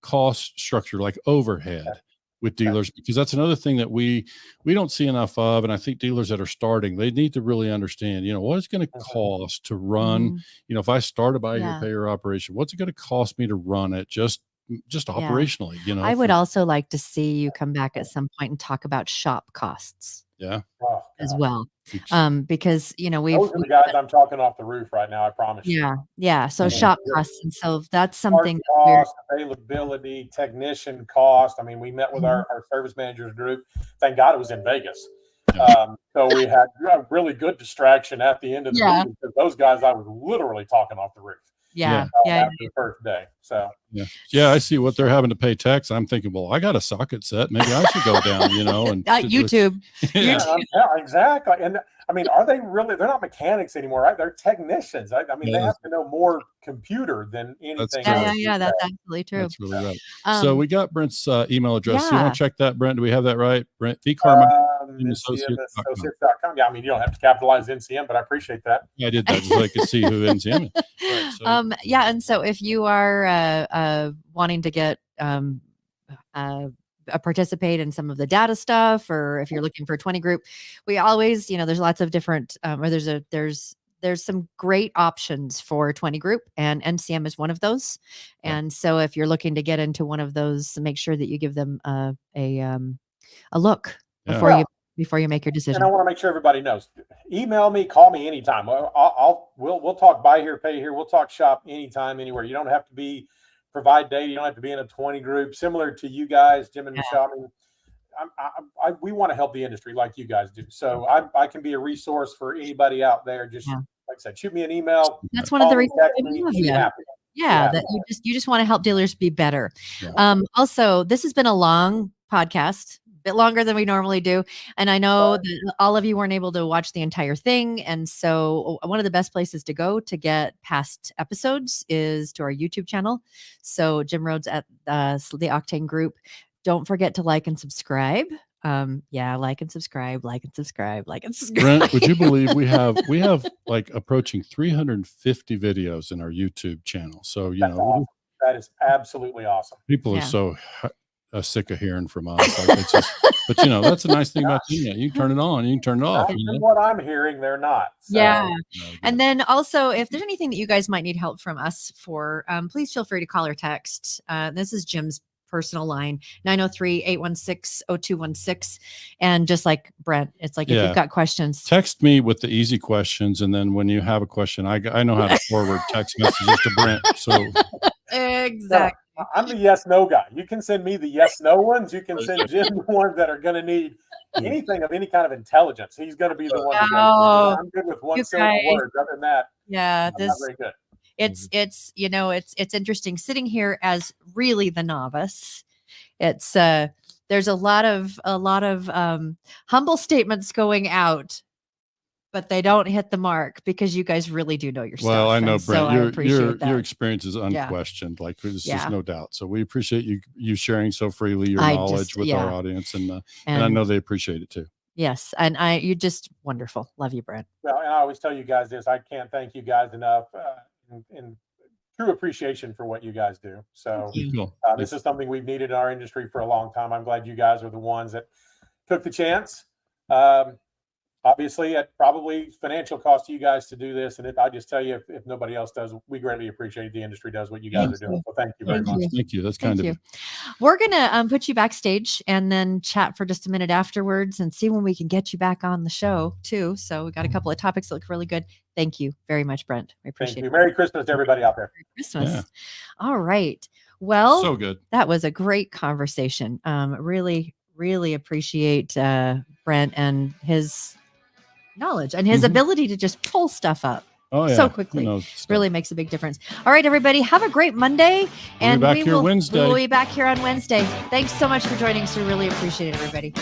cost structure, like overhead with dealers, because that's another thing that we don't see enough of. And I think dealers that are starting, they need to really understand, what it's going to cost to run, if I start a buy here, pay here operation, what's it going to cost me to run it just operationally, I would also like to see you come back at some point and talk about shop costs. Yeah. As well. Because, those are the guys I'm talking off the roof right now, I promise you. Yeah. So shop costs. And so that's something. Cost, availability, technician cost. We met with our service managers group. Thank God it was in Vegas. So we had a really good distraction at the end of the meeting, because those guys, I was literally talking off the roof. After the first day. So I see what they're having to pay tax. I'm thinking, well, I got a socket set. Maybe I should go down, and YouTube. Exactly. And are they really? They're not mechanics anymore, right? They're technicians. They have to know more computer than anything. Yeah. That's absolutely true. That's really right. So we got Brent's email address. You want to check that, Brent? Do we have that right? Brent V. Carmichael. NCM-Associates.com. Yeah, you don't have to capitalize NCM, but I appreciate that. Yeah, I did that just so I could see who NCM is. Right, and so if you are wanting to get participate in some of the data stuff, or if you're looking for a 20 group, we always, there's lots of different, or there's some great options for 20 group, and NCM is one of those. And so if you're looking to get into one of those, make sure that you give them a look before you before you make your decision. And I want to make sure everybody knows. Email me, call me anytime. We'll talk buy here, pay here. We'll talk shop anytime, anywhere. You don't have to provide data. You don't have to be in a 20 group. Similar to you guys, Jim and Michelle. I mean, we want to help the industry like you guys do. So I can be a resource for anybody out there. Just like I said, shoot me an email. That's one of the reasons we love you. That you just want to help dealers be better. Yeah. Also, this has been a long podcast, a bit longer than we normally do. And I know that all of you weren't able to watch the entire thing. And so one of the best places to go to get past episodes is to our YouTube channel. So Jim Rhoads at the Octane Group. Don't forget to like and subscribe. Like and subscribe. Brent, would you believe we have like approaching 350 videos in our YouTube channel? So, awesome. That is absolutely awesome. People are so sick of hearing from us. Like it's just, but that's a nice thing about the internet. You can turn it on, you can turn it off. What I'm hearing, they're not. So. Yeah. And then also, if there's anything that you guys might need help from us for, please feel free to call or text. This is Jim's personal line, 903-816-0216. And just like Brent, it's like, if you've got questions, text me with the easy questions. And then when you have a question, I know how to forward text messages to Brent. So exactly. So, I'm the yes, no guy. You can send me the yes, no ones. You can send Jim the ones that are going to need anything of any kind of intelligence. He's going to be the one. I'm good with one simple word. Other than that, I'm not very good. It's interesting sitting here as really the novice. It's there's a lot of humble statements going out, but they don't hit the mark because you guys really do know your stuff. Well, I know, Brent, so your experience is unquestioned. Like there's just no doubt. So we appreciate you sharing so freely your knowledge with our audience, and I know they appreciate it too. Yes, and you're just wonderful. Love you, Brent. Well, and I always tell you guys this. I can't thank you guys enough. In true appreciation for what you guys do. So this is something we've needed in our industry for a long time. I'm glad you guys are the ones that took the chance. Obviously, at probably financial cost to you guys to do this. And if I just tell you, if nobody else does, we greatly appreciate the industry does what you guys are doing. So thank you very much. Thank you. That's kind of you. We're going to put you backstage and then chat for just a minute afterwards and see when we can get you back on the show too. So we got a couple of topics that look really good. Thank you very much, Brent. We appreciate it. Merry Christmas to everybody out there. Merry Christmas. Yeah. All right. Well, so good. That was a great conversation. Really, really appreciate Brent and his knowledge and his ability to just pull stuff up so quickly. Really makes a big difference. All right, everybody, have a great Monday. And we'll be back here Wednesday. We'll be back here on Wednesday. Thanks so much for joining us. We really appreciate it, everybody.